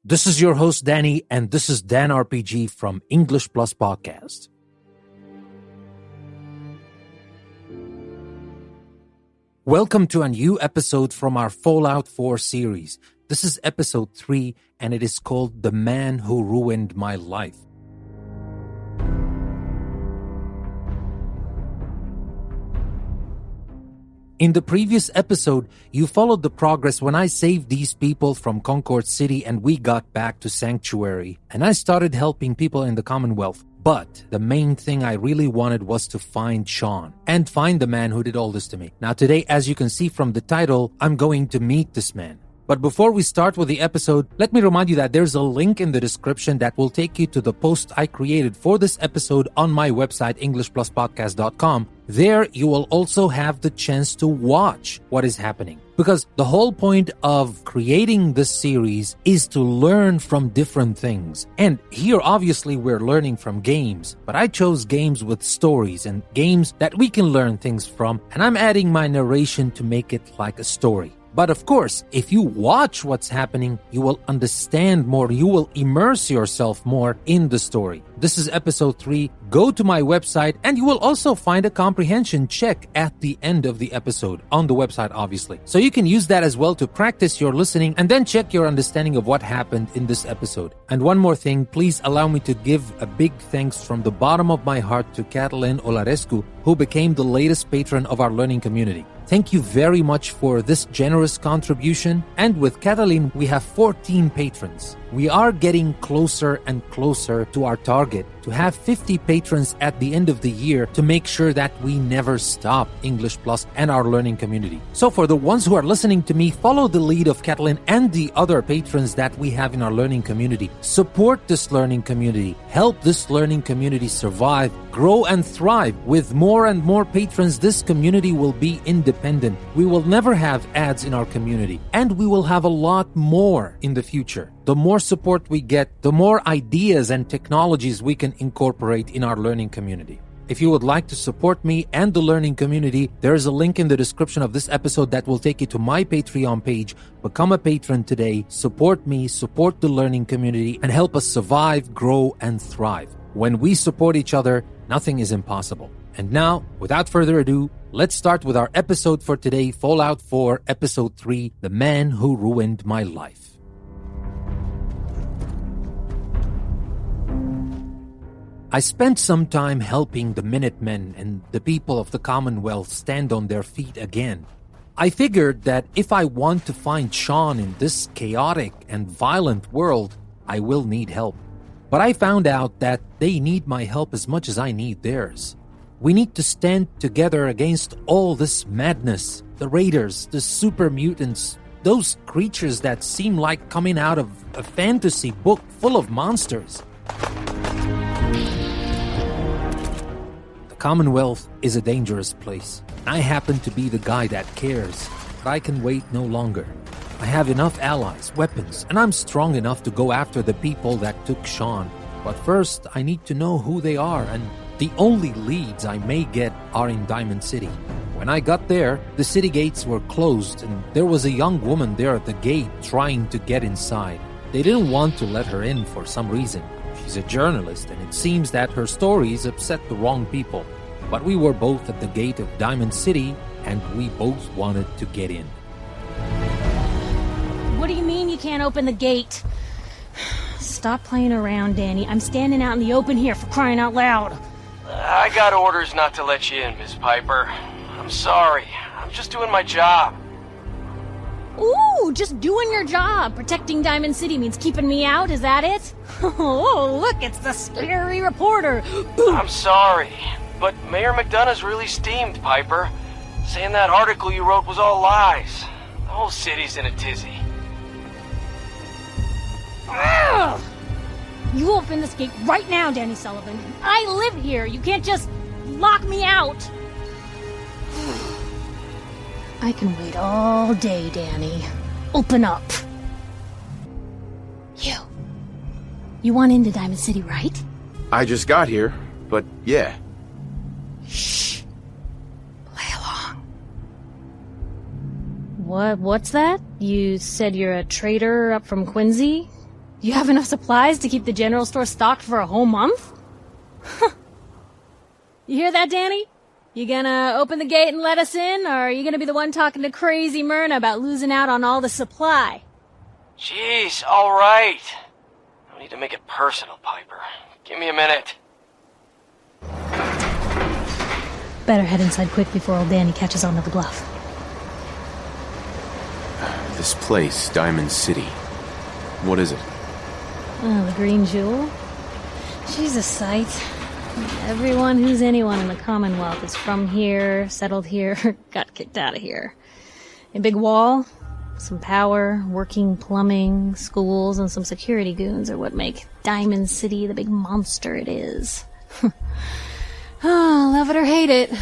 This is your host, Danny, and this is Dan RPG from English Plus Podcast. Welcome to a new episode from our Fallout 4 series. This is episode 3, and it is called The Man Who Ruined My Life. In the previous episode, you followed the progress when I saved these people from Concord City and we got back to Sanctuary, and I started helping people in the Commonwealth. But the main thing I really wanted was to find Sean and find the man who did all this to me. Now today, as you can see from the title, I'm going to meet this man. But before we start with the episode, let me remind you that there's a link in the description that will take you to the post I created for this episode on my website, EnglishPlusPodcast.com. There, you will also have the chance to watch what is happening. Because the whole point of creating this series is to learn from different things. And here, obviously, we're learning from games. But I chose games with stories and games that we can learn things from. And I'm adding my narration to make it like a story. But of course, if you watch what's happening, you will understand more. You will immerse yourself more in the story. This is episode 3. Go to my website and you will also find a comprehension check at the end of the episode on the website, obviously. So you can use that as well to practice your listening and then check your understanding of what happened in this episode. And one more thing, please allow me to give a big thanks from the bottom of my heart to Catalin Olarescu, who became the latest patron of our learning community. Thank you very much for this generous contribution. And with Catalin, we have 14 patrons. We are getting closer and closer to our target to have 50 patrons at the end of the year to make sure that we never stop English Plus and our learning community. So for the ones who are listening to me, follow the lead of Catalin and the other patrons that we have in our learning community. Support this learning community. Help this learning community survive, grow, and thrive. With more and more patrons, this community will be independent. We will never have ads in our community, and we will have a lot more in the future. The more support we get, the more ideas and technologies we can incorporate in our learning community. If you would like to support me and the learning community, there is a link in the description of this episode that will take you to my Patreon page. Become a patron today, support me, support the learning community, and help us survive, grow, and thrive. When we support each other, nothing is impossible. And now, without further ado, let's start with our episode for today, Fallout 4, Episode 3, The Man Who Ruined My Life. I spent some time helping the Minutemen and the people of the Commonwealth stand on their feet again. I figured that if I want to find Sean in this chaotic and violent world, I will need help. But I found out that they need my help as much as I need theirs. We need to stand together against all this madness, the raiders, the super mutants, those creatures that seem like coming out of a fantasy book full of monsters. Commonwealth is a dangerous place. I happen to be the guy that cares, but I can wait no longer. I have enough allies, weapons, and I'm strong enough to go after the people that took Sean. But first, I need to know who they are, and the only leads I may get are in Diamond City. When I got there, the city gates were closed, and there was a young woman there at the gate trying to get inside. They didn't want to let her in for some reason. She's a journalist, and it seems that her stories upset the wrong people. But we were both at the gate of Diamond City, and we both wanted to get in. What do you mean you can't open the gate? Stop playing around, Danny. I'm standing out in the open here, for crying out loud. I got orders not to let you in, Miss Piper. I'm sorry. I'm just doing my job. Ooh, just doing your job. Protecting Diamond City means keeping me out, is that it? Oh, look, it's the scary reporter. I'm sorry, but Mayor McDonough's really steamed, Piper. Saying that article you wrote was all lies. The whole city's in a tizzy. Ugh! You open this gate right now, Danny Sullivan. I live here. You can't just lock me out. I can wait all day, Danny. Open up. You want into Diamond City, right? I just got here, but yeah. Shh. Play along. What's that? You said you're a traitor up from Quincy? You have enough supplies to keep the general store stocked for a whole month? You hear that, Danny? You gonna open the gate and let us in, or are you gonna be the one talking to crazy Myrna about losing out on all the supply? Jeez, all right. No need to make it personal, Piper. Give me a minute. Better head inside quick before old Danny catches on to the bluff. This place, Diamond City. What is it? Oh, the Green Jewel? She's a sight. Everyone who's anyone in the Commonwealth is from here, settled here, got kicked out of here. A big wall, some power, working plumbing, schools, and some security goons are what make Diamond City the big monster it is. Oh, love it or hate it.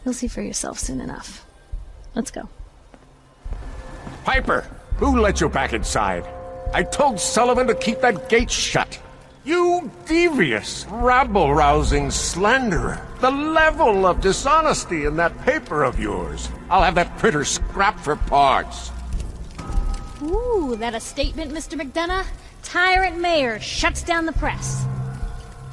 You'll see for yourself soon enough. Let's go. Piper, who let you back inside? I told Sullivan to keep that gate shut. You devious, rabble-rousing slanderer. The level of dishonesty in that paper of yours. I'll have that printer scrapped for parts. Ooh, that a statement, Mr. McDonough? Tyrant mayor shuts down the press.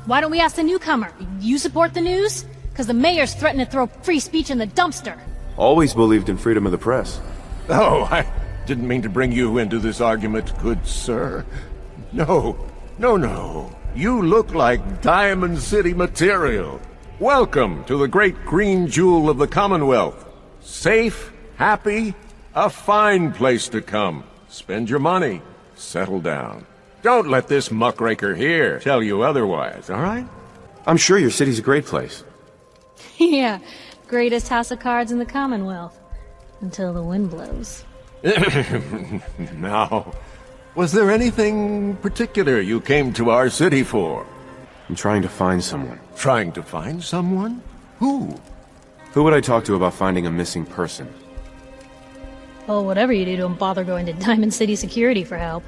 Why don't we ask the newcomer? You support the news? Because the mayor's threatening to throw free speech in the dumpster. Always believed in freedom of the press. Oh, I didn't mean to bring you into this argument, good sir. No. You look like Diamond City material. Welcome to the great green jewel of the Commonwealth. Safe, happy, a fine place to come. Spend your money. Settle down. Don't let this muckraker here tell you otherwise, all right? I'm sure your city's a great place. Yeah, greatest house of cards in the Commonwealth. Until the wind blows. Now, was there anything particular you came to our city for? I'm trying to find someone. Trying to find someone? Who? Who would I talk to about finding a missing person? Well, whatever you do, don't bother going to Diamond City Security for help.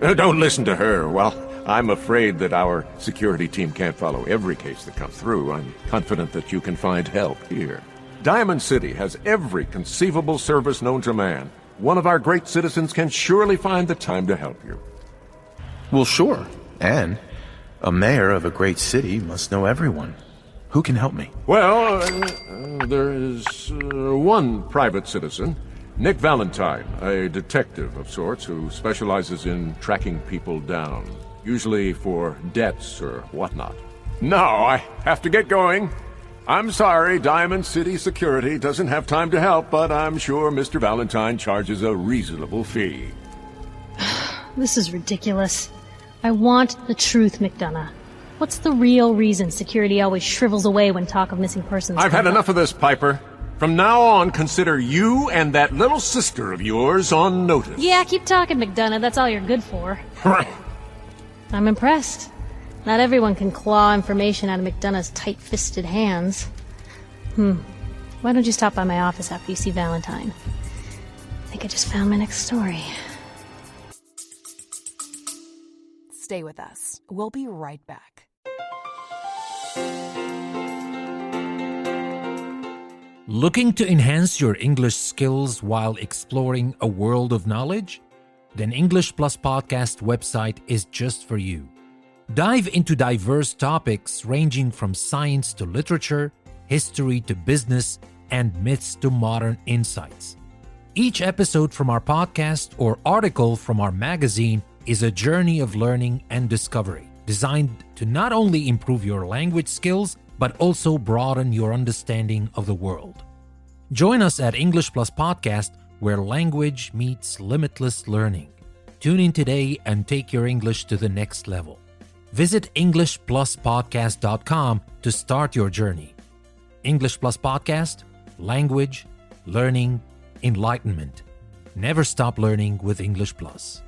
Don't listen to her. Well, I'm afraid that our security team can't follow every case that comes through. I'm confident that you can find help here. Diamond City has every conceivable service known to man. One of our great citizens can surely find the time to help you. Well, sure. And a mayor of a great city must know everyone. Who can help me? Well, there is one private citizen, Nick Valentine, a detective of sorts who specializes in tracking people down, usually for debts or whatnot. Now, I have to get going. I'm sorry, Diamond City Security doesn't have time to help, but I'm sure Mr. Valentine charges a reasonable fee. This is ridiculous. I want the truth, McDonough. What's the real reason security always shrivels away when talk of missing persons I've had comes enough up? of this, Piper. From now on, consider you and that little sister of yours on notice. Yeah, keep talking, McDonough. That's all you're good for. I'm impressed. Not everyone can claw information out of McDonough's tight-fisted hands. Why don't you stop by my office after you see Valentine? I think I just found my next story. Stay with us. We'll be right back. Looking to enhance your English skills while exploring a world of knowledge? Then English Plus Podcast website is just for you. Dive into diverse topics ranging from science to literature, history to business, and myths to modern insights. Each episode from our podcast or article from our magazine is a journey of learning and discovery, designed to not only improve your language skills, but also broaden your understanding of the world. Join us at English Plus Podcast, where language meets limitless learning. Tune in today and take your English to the next level. Visit EnglishPlusPodcast.com to start your journey. English Plus Podcast, language, learning, enlightenment. Never stop learning with English Plus.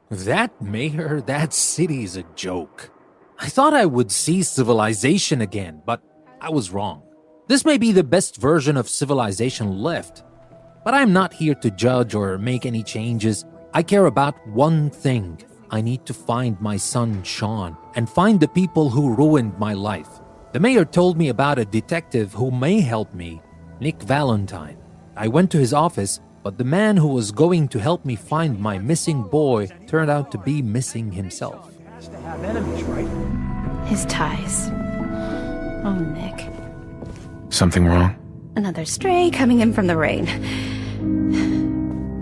That mayor, that city's a joke. I thought I would see civilization again, but I was wrong. This may be the best version of civilization left, but I'm not here to judge or make any changes. I care about one thing: I need to find my son, Sean, and find the people who ruined my life. The mayor told me about a detective who may help me, Nick Valentine. I went to his office, but the man who was going to help me find my missing boy turned out to be missing himself. Has to have enemies, right? His ties. Oh, Nick. Something wrong? Another stray coming in from the rain.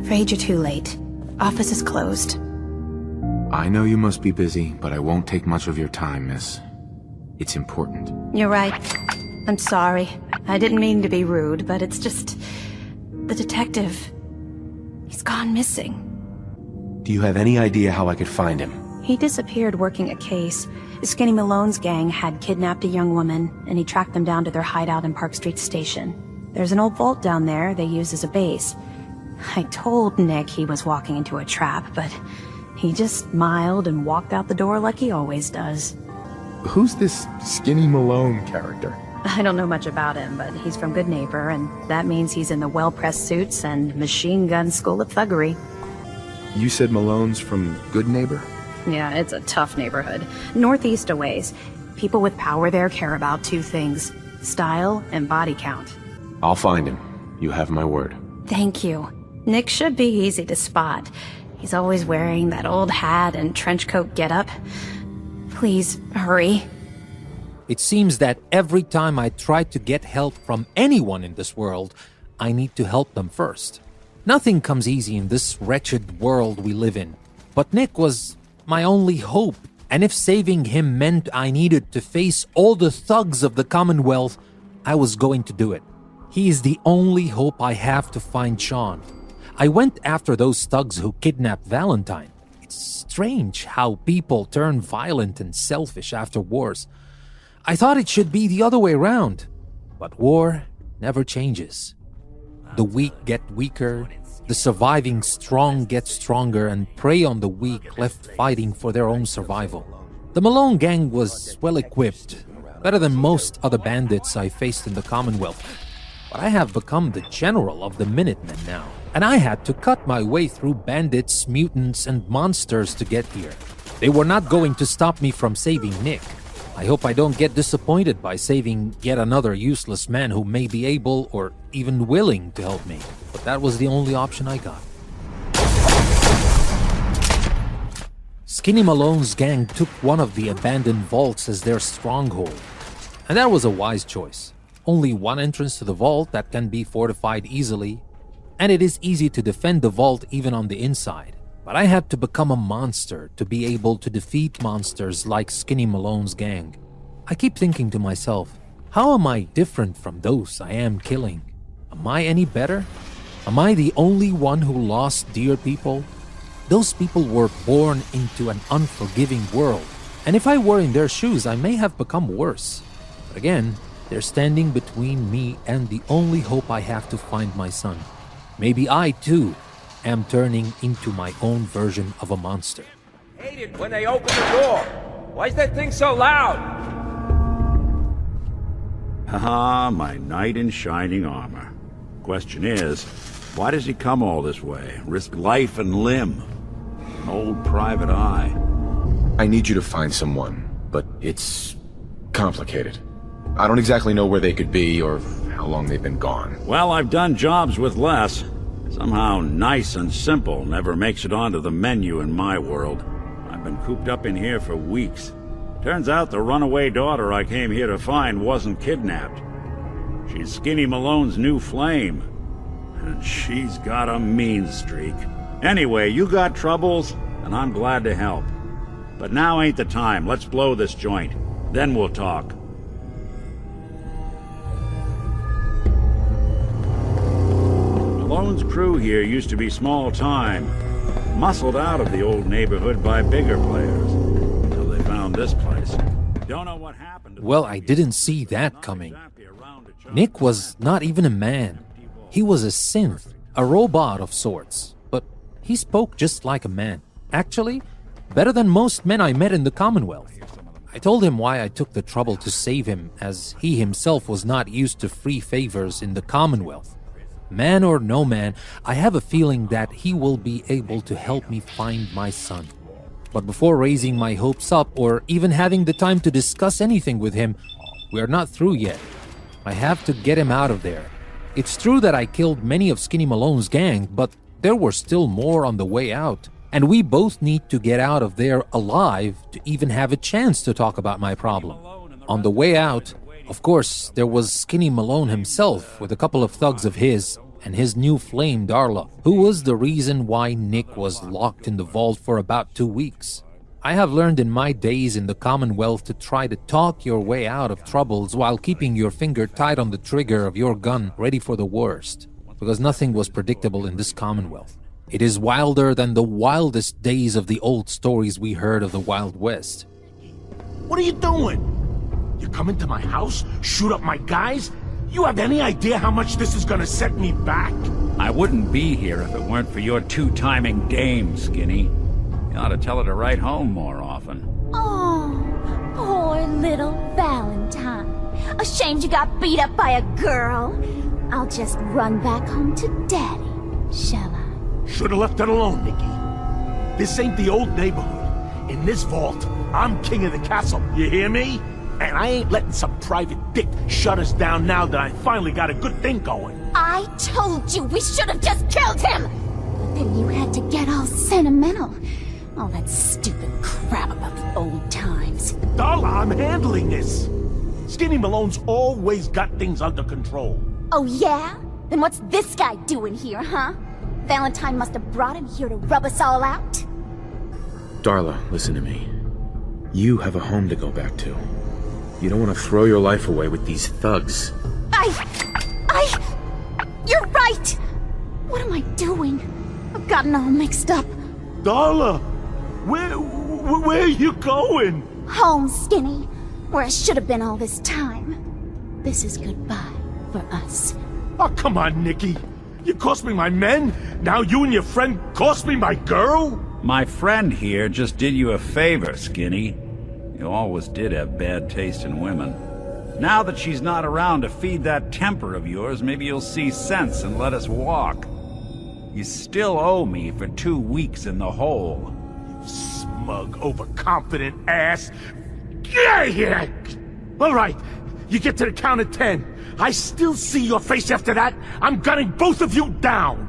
Afraid you're too late. Office is closed. I know you must be busy, but I won't take much of your time, miss. It's important. You're right. I'm sorry. I didn't mean to be rude, but it's just... the detective... he's gone missing. Do you have any idea how I could find him? He disappeared working a case. Skinny Malone's gang had kidnapped a young woman, and he tracked them down to their hideout in Park Street Station. There's an old vault down there they use as a base. I told Nick he was walking into a trap, but he just smiled and walked out the door like he always does. Who's this Skinny Malone character? I don't know much about him, but he's from Good Neighbor, and that means he's in the well-pressed suits and machine gun school of thuggery. You said Malone's from Good Neighbor? Yeah, it's a tough neighborhood. Northeast a ways. People with power there care about two things: style and body count. I'll find him. You have my word. Thank you. Nick should be easy to spot. He's always wearing that old hat and trench coat getup. Please, hurry. It seems that every time I try to get help from anyone in this world, I need to help them first. Nothing comes easy in this wretched world we live in. But Nick was my only hope, and if saving him meant I needed to face all the thugs of the Commonwealth, I was going to do it. He is the only hope I have to find Sean. I went after those thugs who kidnapped Valentine. It's strange how people turn violent and selfish after wars. I thought it should be the other way around, but war never changes. The weak get weaker, the surviving strong get stronger and prey on the weak left fighting for their own survival. The Malone gang was well equipped, better than most other bandits I faced in the Commonwealth. But I have become the general of the Minutemen now, and I had to cut my way through bandits, mutants, and monsters to get here. They were not going to stop me from saving Nick. I hope I don't get disappointed by saving yet another useless man who may be able or even willing to help me. But that was the only option I got. Skinny Malone's gang took one of the abandoned vaults as their stronghold. And that was a wise choice. Only one entrance to the vault that can be fortified easily. And it is easy to defend the vault even on the inside. But I had to become a monster to be able to defeat monsters like Skinny Malone's gang. I keep thinking to myself, how am I different from those I am killing? Am I any better? Am I the only one who lost dear people? Those people were born into an unforgiving world. And if I were in their shoes, I may have become worse. But again, they're standing between me and the only hope I have to find my son. Maybe I, too, am turning into my own version of a monster. Hate it when they open the door. Why is that thing so loud? Haha, my knight in shining armor. Question is, why does he come all this way? Risk life and limb? An old private eye. I need you to find someone, but it's complicated. I don't exactly know where they could be or how long they've been gone. Well, I've done jobs with less. Somehow nice and simple never makes it onto the menu in my world. I've been cooped up in here for weeks. Turns out the runaway daughter I came here to find wasn't kidnapped. She's Skinny Malone's new flame. And she's got a mean streak. Anyway, you got troubles, and I'm glad to help. But now ain't the time. Let's blow this joint. Then we'll talk. Malone's crew here used to be small time, muscled out of the old neighborhood by bigger players, until they found this place. Don't know what happened. Well, I didn't see that coming. Nick was not even a man. He was a synth, a robot of sorts, but he spoke just like a man. Actually, better than most men I met in the Commonwealth. I told him why I took the trouble to save him, as he himself was not used to free favors in the Commonwealth. Man or no man, I have a feeling that he will be able to help me find my son. But before raising my hopes up or even having the time to discuss anything with him, we are not through yet. I have to get him out of there. It's true that I killed many of Skinny Malone's gang, but there were still more on the way out. And we both need to get out of there alive to even have a chance to talk about my problem. On the way out, of course, there was Skinny Malone himself with a couple of thugs of his and his new flame Darla, who was the reason why Nick was locked in the vault for about 2 weeks. I have learned in my days in the Commonwealth to try to talk your way out of troubles while keeping your finger tight on the trigger of your gun ready for the worst, because nothing was predictable in this Commonwealth. It is wilder than the wildest days of the old stories we heard of the Wild West. What are you doing? You come into my house, shoot up my guys? You have any idea how much this is gonna set me back? I wouldn't be here if it weren't for your two-timing dame, Skinny. You ought to tell her to write home more often. Oh, poor little Valentine. Ashamed you got beat up by a girl? I'll just run back home to Daddy, shall I? Should've left it alone, Nikki. This ain't the old neighborhood. In this vault, I'm king of the castle, you hear me? And I ain't letting some private dick shut us down now that I finally got a good thing going. I told you we should have just killed him! But then you had to get all sentimental. All that stupid crap about the old times. Darla, I'm handling this. Skinny Malone's always got things under control. Oh yeah? Then what's this guy doing here, huh? Valentine must have brought him here to rub us all out? Darla, listen to me. You have a home to go back to. You don't want to throw your life away with these thugs. You're right! What am I doing? I've gotten all mixed up. Darla, where are you going? Home, Skinny, where I should have been all this time. This is goodbye for us. Oh, come on, Nikki. You cost me my men, now you and your friend cost me my girl? My friend here just did you a favor, Skinny. You always did have bad taste in women. Now that she's not around to feed that temper of yours, maybe you'll see sense and let us walk. You still owe me for 2 weeks in the hole. You smug, overconfident ass. Get out of here! All right, you get to the count of 10. I still see your face after that. I'm gunning both of you down.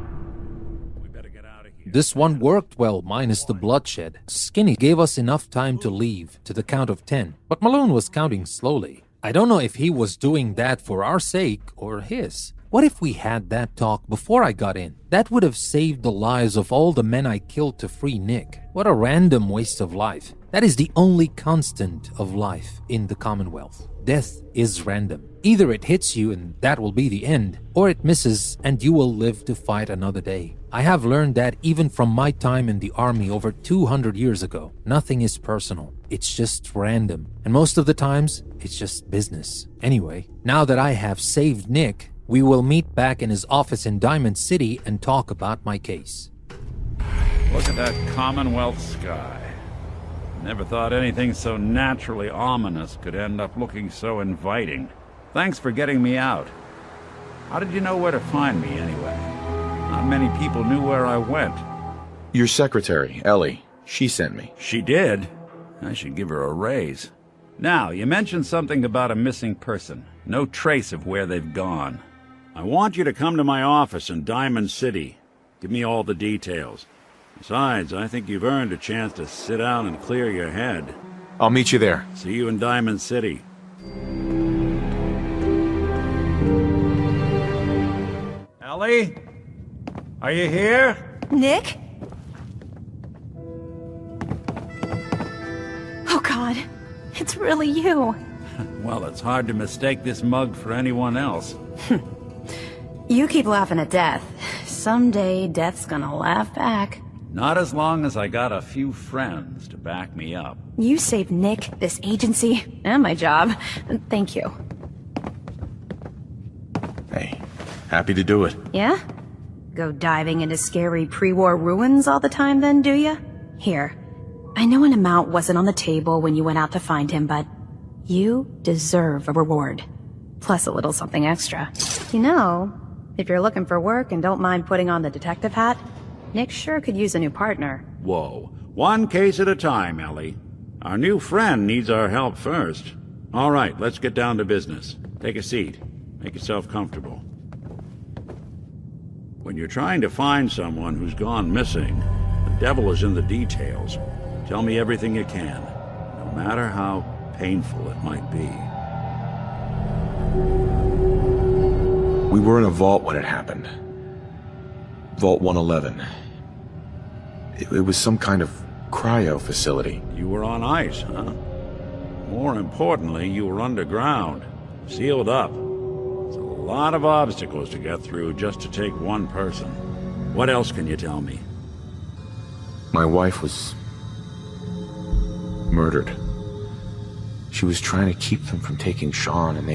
We better get out of here. This one worked well, minus the bloodshed. Skinny gave us enough time to leave, to the count of 10. But Malone was counting slowly. I don't know if he was doing that for our sake or his. What if we had that talk before I got in? That would have saved the lives of all the men I killed to free Nick. What a random waste of life. That is the only constant of life in the Commonwealth. Death is random. Either it hits you and that will be the end, or it misses and you will live to fight another day. I have learned that even from my time in the army over 200 years ago. Nothing is personal. It's just random. And most of the times, it's just business. Anyway, now that I have saved Nick, we will meet back in his office in Diamond City and talk about my case. Look at that Commonwealth sky. Never thought anything so naturally ominous could end up looking so inviting. Thanks for getting me out. How did you know where to find me, anyway? Not many people knew where I went. Your secretary, Ellie, she sent me. She did? I should give her a raise. Now, you mentioned something about a missing person. No trace of where they've gone. I want you to come to my office in Diamond City. Give me all the details. Besides, I think you've earned a chance to sit down and clear your head. I'll meet you there. See you in Diamond City. Ellie? Are you here? Nick? Oh God, it's really you. Well, it's hard to mistake this mug for anyone else. You keep laughing at death. Someday, death's gonna laugh back. Not as long as I got a few friends to back me up. You saved Nick, this agency, and my job. Thank you. Hey, happy to do it. Yeah? Go diving into scary pre-war ruins all the time then, do ya? Here, I know an amount wasn't on the table when you went out to find him, but you deserve a reward. Plus a little something extra. You know, if you're looking for work and don't mind putting on the detective hat, Nick sure could use a new partner. Whoa. One case at a time, Ellie. Our new friend needs our help first. All right, let's get down to business. Take a seat. Make yourself comfortable. When you're trying to find someone who's gone missing, the devil is in the details. Tell me everything you can, no matter how painful it might be. We were in a vault when it happened. Vault 111. It was some kind of cryo facility. You were on ice, huh? More importantly, you were underground, sealed up. It's a lot of obstacles to get through just to take one person. What else can you tell me? My wife was murdered. She was trying to keep them from taking Sean, and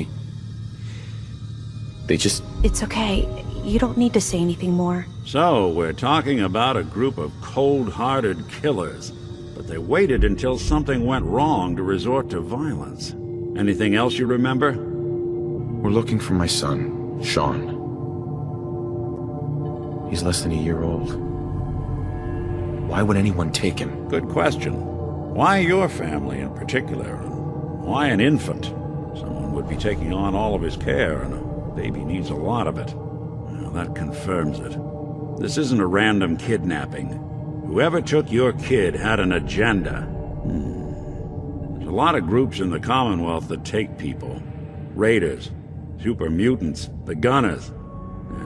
they just... It's okay. You don't need to say anything more. So, we're talking about a group of cold-hearted killers, but they waited until something went wrong to resort to violence. Anything else you remember? We're looking for my son, Sean. He's less than a year old. Why would anyone take him? Good question. Why your family in particular? And why an infant? Someone would be taking on all of his care, and a baby needs a lot of it. Well, that confirms it. This isn't a random kidnapping. Whoever took your kid had an agenda. There's a lot of groups in the Commonwealth that take people. Raiders, super mutants, the Gunners,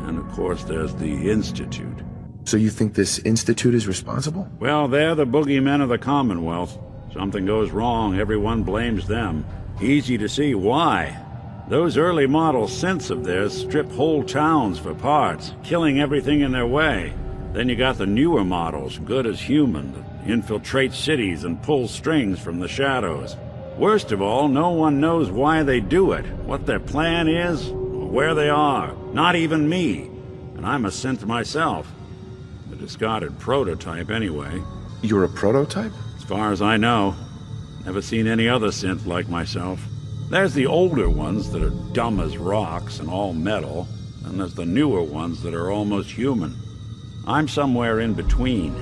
and of course there's the Institute. So you think this Institute is responsible? Well, they're the boogeymen of the Commonwealth. Something goes wrong, everyone blames them. Easy to see why. Those early model synths of theirs strip whole towns for parts, killing everything in their way. Then you got the newer models, good as human, that infiltrate cities and pull strings from the shadows. Worst of all, no one knows why they do it, what their plan is, or where they are. Not even me. And I'm a synth myself. A discarded prototype, anyway. You're a prototype? As far as I know. Never seen any other synth like myself. There's the older ones that are dumb as rocks and all metal, and there's the newer ones that are almost human. I'm somewhere in between.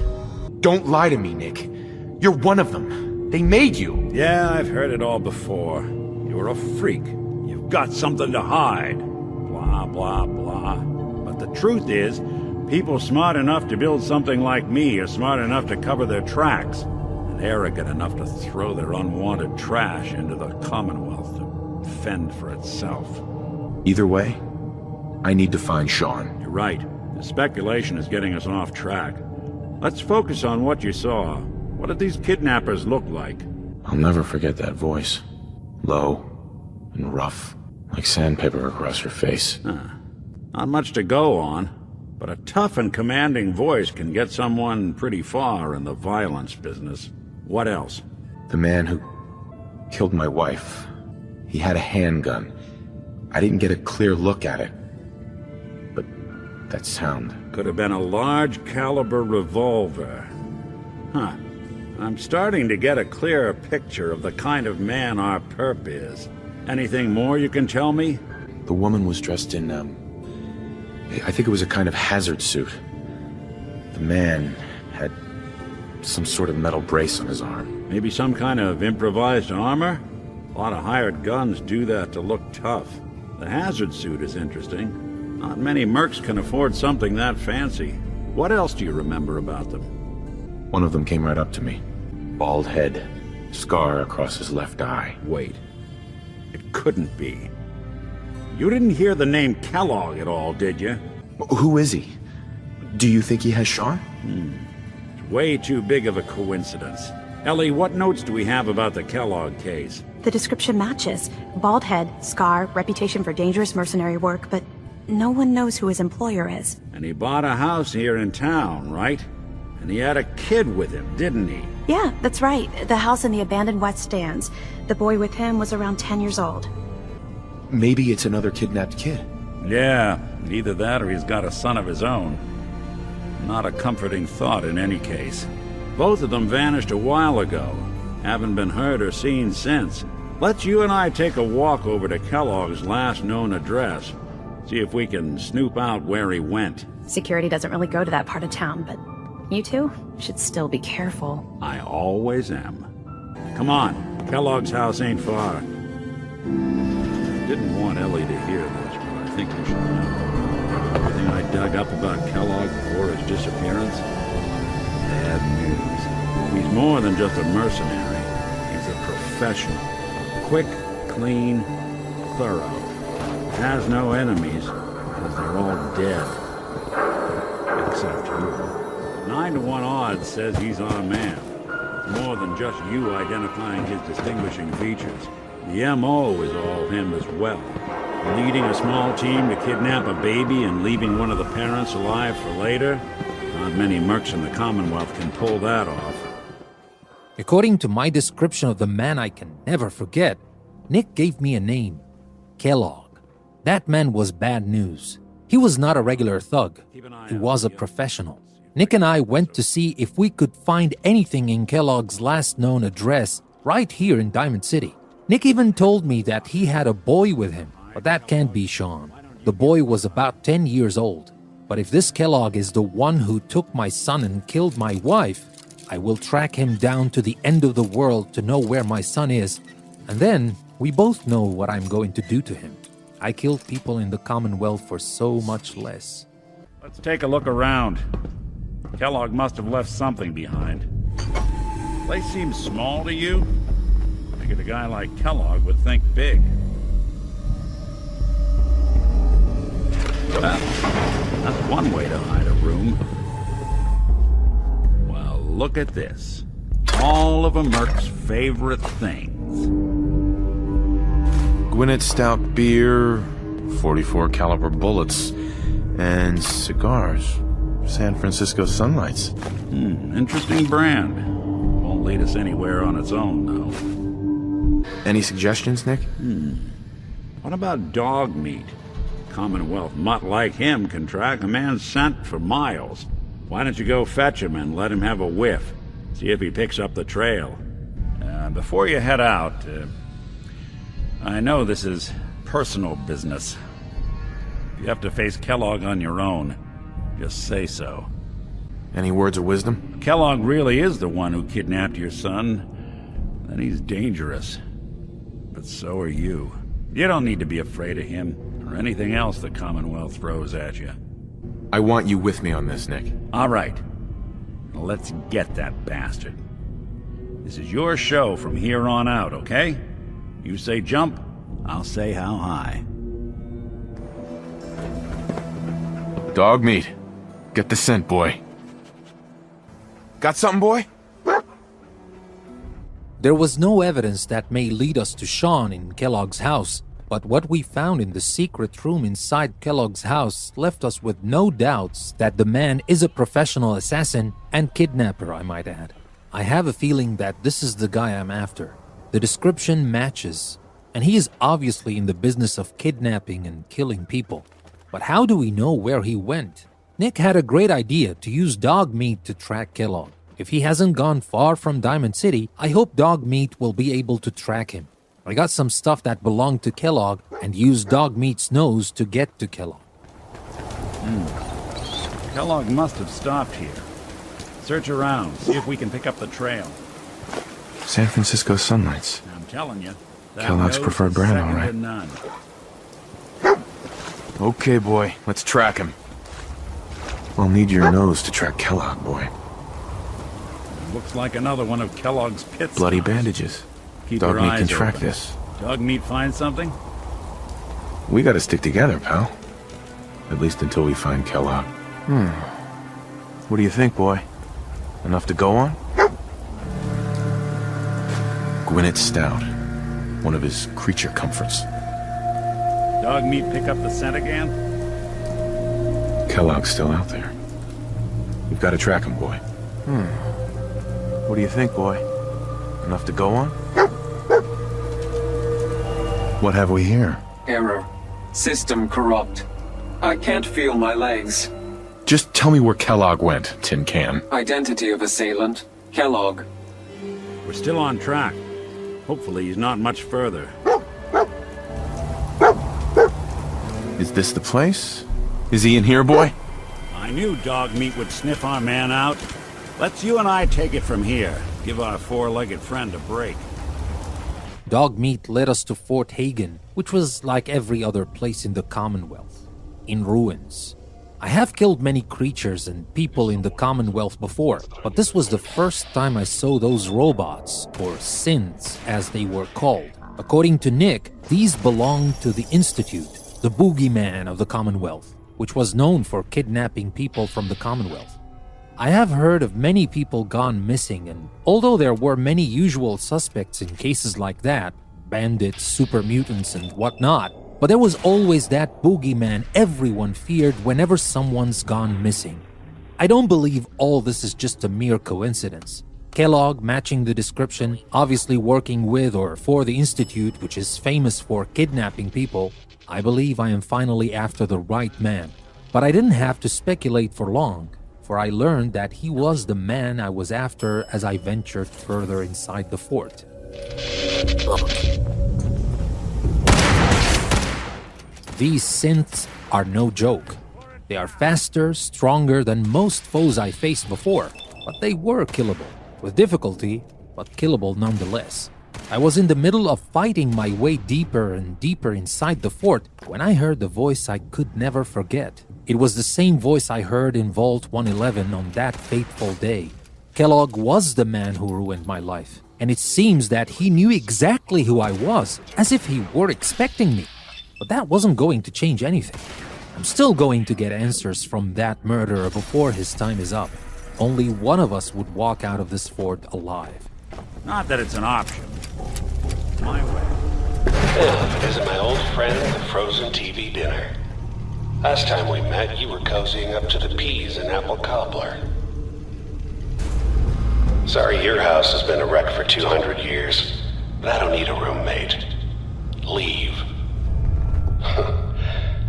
Don't lie to me, Nick. You're one of them. They made you. Yeah, I've heard it all before. You're a freak. You've got something to hide. Blah, blah, blah. But the truth is, people smart enough to build something like me are smart enough to cover their tracks, and arrogant enough to throw their unwanted trash into the Commonwealth to fend for itself. Either way, I need to find Sean. You're right. The speculation is getting us off track. Let's focus on what you saw. What did these kidnappers look like? I'll never forget that voice. Low and rough, like sandpaper across her face. Not much to go on, but a tough and commanding voice can get someone pretty far in the violence business. What else? The man who killed my wife. He had a handgun. I didn't get a clear look at it. But that sound... Could have been a large caliber revolver. Huh. I'm starting to get a clearer picture of the kind of man our perp is. Anything more you can tell me? The woman was dressed in, I think it was a kind of hazard suit. The man had some sort of metal brace on his arm. Maybe some kind of improvised armor? A lot of hired guns do that to look tough. The hazard suit is interesting. Not many mercs can afford something that fancy. What else do you remember about them? One of them came right up to me. Bald head, scar across his left eye. Wait. It couldn't be. You didn't hear the name Kellogg at all, did you? Who is he? Do you think he has Sean? It's way too big of a coincidence. Ellie, what notes do we have about the Kellogg case? The description matches. Bald head, scar, reputation for dangerous mercenary work, but no one knows who his employer is. And he bought a house here in town, right? And he had a kid with him, didn't he? Yeah, that's right. The house in the abandoned West Stands. The boy with him was around 10 years old. Maybe it's another kidnapped kid. Yeah, either that or he's got a son of his own. Not a comforting thought in any case. Both of them vanished a while ago. Haven't been heard or seen since. Let's you and I take a walk over to Kellogg's last known address. See if we can snoop out where he went. Security doesn't really go to that part of town, but You two should still be careful. I always am. Come on, Kellogg's house ain't far. Didn't want Ellie to hear this, but I think you should know. Everything I dug up about Kellogg before his disappearance? Bad news. He's more than just a mercenary. He's a professional. Quick, clean, thorough. Has no enemies, because they're all dead. Except you. 9 to 1 odds says he's our man. More than just you identifying his distinguishing features. The MO is all him as well. Leading a small team to kidnap a baby and leaving one of the parents alive for later? Not many mercs in the Commonwealth can pull that off. According to my description of the man I can never forget, Nick gave me a name. Kellogg. That man was bad news. He was not a regular thug. He was a professional. Nick and I went to see if we could find anything in Kellogg's last known address right here in Diamond City. Nick even told me that he had a boy with him, but that can't be Sean. The boy was about 10 years old. But if this Kellogg is the one who took my son and killed my wife, I will track him down to the end of the world to know where my son is, and then we both know what I'm going to do to him. I killed people in the Commonwealth for so much less. Let's take a look around. Kellogg must have left something behind. Place seems small to you? Figured a guy like Kellogg would think big. Well, that's one way to hide a room. Well, look at this. All of a merc's favorite things. Gwinnett Stout beer, 44 caliber bullets, and cigars. San Francisco Sunlights. Interesting brand. Won't lead us anywhere on its own, though. Any suggestions, Nick? What about dog meat? Commonwealth mutt like him can track a man's scent for miles. Why don't you go fetch him and let him have a whiff? See if he picks up the trail. Before you head out, I know this is personal business. If you have to face Kellogg on your own, just say so. Any words of wisdom? Kellogg really is the one who kidnapped your son, then he's dangerous. But so are you. You don't need to be afraid of him, or anything else the Commonwealth throws at you. I want you with me on this, Nick. All right. Let's get that bastard. This is your show from here on out, okay? You say jump, I'll say how high. Dog meat. Get the scent, boy. Got something, boy? There was no evidence that may lead us to Sean in Kellogg's house, but what we found in the secret room inside Kellogg's house left us with no doubts that the man is a professional assassin and kidnapper, I might add. I have a feeling that this is the guy I'm after. The description matches, and he is obviously in the business of kidnapping and killing people. But how do we know where he went? Nick had a great idea to use dog meat to track Kellogg. If he hasn't gone far from Diamond City, I hope dog meat will be able to track him. I got some stuff that belonged to Kellogg and used dog meat's nose to get to Kellogg. Kellogg must have stopped here. Search around, see if we can pick up the trail. San Francisco Sunlights. I'm telling you, that Kellogg's nose preferred is brand, second all right. to none. Okay, boy. Let's track him. I'll need your nose to track Kellogg, boy. Looks like another one of Kellogg's pits. Bloody bandages. Keep Dog your meat eyes can track open. this. Dog meat find something? We gotta stick together, pal. At least until we find Kellogg. What do you think, boy? Enough to go on? Gwinnett Stout. One of his creature comforts. Dog meat pick up the scent again? Kellogg's still out there. We've got to track him, boy. What do you think, boy? Enough to go on? What have we here? Error. System corrupt. I can't feel my legs. Just tell me where Kellogg went, Tin Can. Identity of assailant. Kellogg. We're still on track. Hopefully he's not much further. Is this the place? Is he in here, boy? I knew dog meat would sniff our man out. Let's you and I take it from here. Give our four-legged friend a break. Dogmeat led us to Fort Hagen, which was like every other place in the Commonwealth, in ruins. I have killed many creatures and people in the Commonwealth before, but this was the first time I saw those robots, or synths as they were called. According to Nick, these belonged to the Institute, the boogeyman of the Commonwealth, which was known for kidnapping people from the Commonwealth. I have heard of many people gone missing, and although there were many usual suspects in cases like that, bandits, super mutants, and whatnot, but there was always that boogeyman everyone feared whenever someone's gone missing. I don't believe all this is just a mere coincidence. Kellogg matching the description, obviously working with or for the Institute, which is famous for kidnapping people. I believe I am finally after the right man. But I didn't have to speculate for long, for I learned that he was the man I was after as I ventured further inside the fort. These synths are no joke. They are faster, stronger than most foes I faced before, but they were killable. With difficulty, but killable nonetheless. I was in the middle of fighting my way deeper and deeper inside the fort when I heard the voice I could never forget. It was the same voice I heard in Vault 111 on that fateful day. Kellogg was the man who ruined my life, and it seems that he knew exactly who I was, as if he were expecting me. But that wasn't going to change anything. I'm still going to get answers from that murderer before his time is up. Only one of us would walk out of this fort alive. Not that it's an option. My way. Well, it isn't my old friend, the frozen TV dinner. Last time we met, you were cozying up to the peas and apple cobbler. Sorry your house has been a wreck for 200 years, but I don't need a roommate. Leave.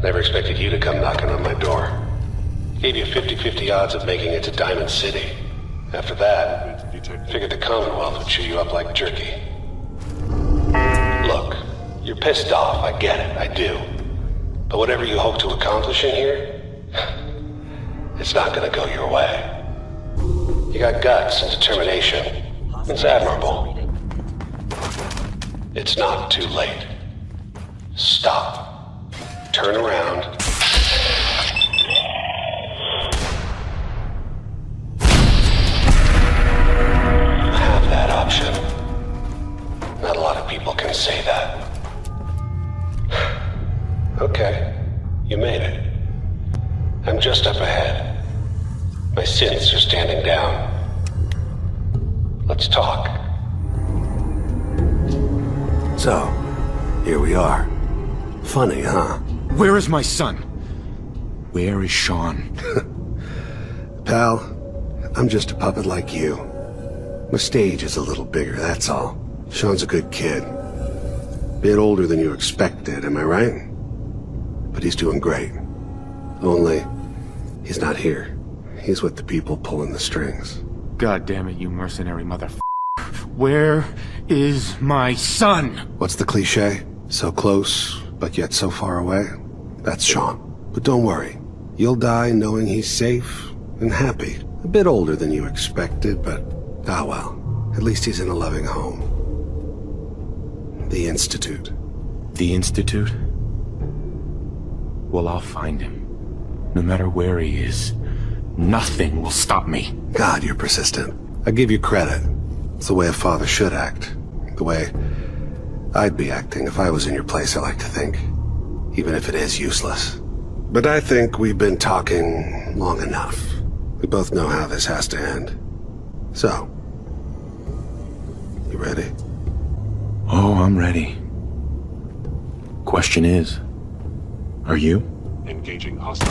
Never expected you to come knocking on my door. Gave you 50-50 odds of making it to Diamond City. After that, figured the Commonwealth would chew you up like jerky. Look, you're pissed off, I get it, I do. But whatever you hope to accomplish in here, it's not gonna go your way. You got guts and determination. It's admirable. It's not too late. Stop. Turn around. Option. Not a lot of people can say that. Okay, you made it. I'm just up ahead. My synths are standing down. Let's talk. So, here we are. Funny, huh? Where is my son? Where is Sean? Pal, I'm just a puppet like you. My stage is a little bigger, that's all. Sean's a good kid. Bit older than you expected, am I right? But he's doing great. Only, he's not here. He's with the people pulling the strings. God damn it, you mercenary motherfucker. Where is my son? What's the cliche? So close, but yet so far away? That's Sean. But don't worry. You'll die knowing he's safe and happy. A bit older than you expected, but ah well, at least he's in a loving home. The Institute. The Institute? Well, I'll find him. No matter where he is, nothing will stop me. God, you're persistent. I give you credit. It's the way a father should act. The way I'd be acting if I was in your place, I like to think. Even if it is useless. But I think we've been talking long enough. We both know how this has to end. So, you ready? Oh, I'm ready. Question is, are you? Engaging hostile.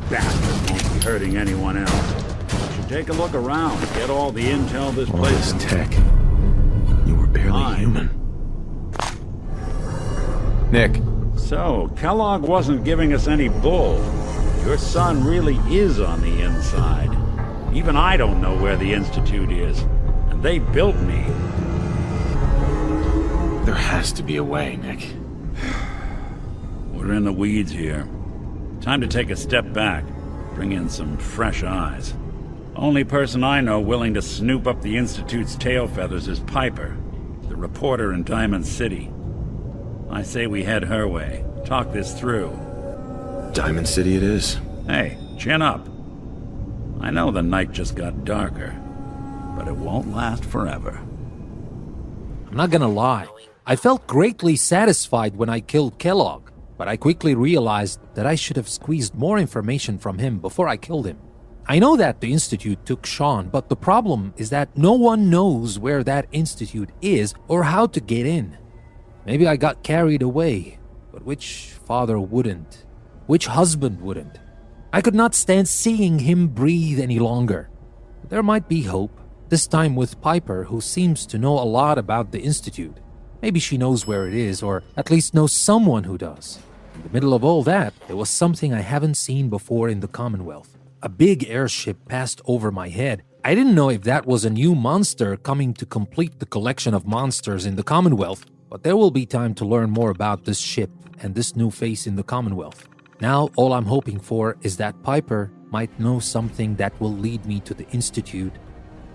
Bastard won't be hurting anyone else. You should take a look around, get all the intel this All place this tech. You were barely human. Nick. So, Kellogg wasn't giving us any bull. Your son really is on the inside. Even I don't know where the Institute is. And they built me. There has to be a way, Nick. We're in the weeds here. Time to take a step back, bring in some fresh eyes. Only person I know willing to snoop up the Institute's tail feathers is Piper, the reporter in Diamond City. I say we head her way, talk this through. Diamond City it is. Hey, chin up. I know the night just got darker, but it won't last forever. I'm not gonna lie, I felt greatly satisfied when I killed Kellogg, but I quickly realized that I should have squeezed more information from him before I killed him. I know that the Institute took Sean, but the problem is that no one knows where that Institute is or how to get in. Maybe I got carried away, but which father wouldn't? Which husband wouldn't? I could not stand seeing him breathe any longer. But there might be hope, this time with Piper, who seems to know a lot about the Institute. Maybe she knows where it is, or at least knows someone who does. In the middle of all that, there was something I haven't seen before in the Commonwealth. A big airship passed over my head. I didn't know if that was a new monster coming to complete the collection of monsters in the Commonwealth, but there will be time to learn more about this ship and this new face in the Commonwealth. Now, all I'm hoping for is that Piper might know something that will lead me to the Institute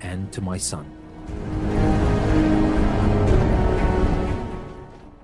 and to my son.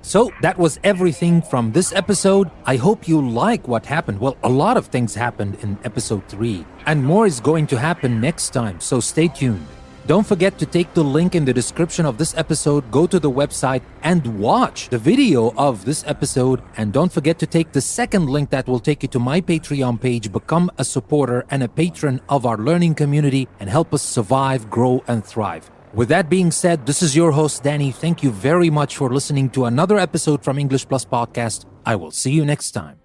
So, that was everything from this episode. I hope you like what happened. Well, a lot of things happened in episode 3, and more is going to happen next time, so stay tuned. Don't forget to take the link in the description of this episode, go to the website, and watch the video of this episode. And don't forget to take the second link that will take you to my Patreon page, become a supporter and a patron of our learning community, and help us survive, grow, and thrive. With that being said, this is your host, Danny. Thank you very much for listening to another episode from English Plus Podcast. I will see you next time.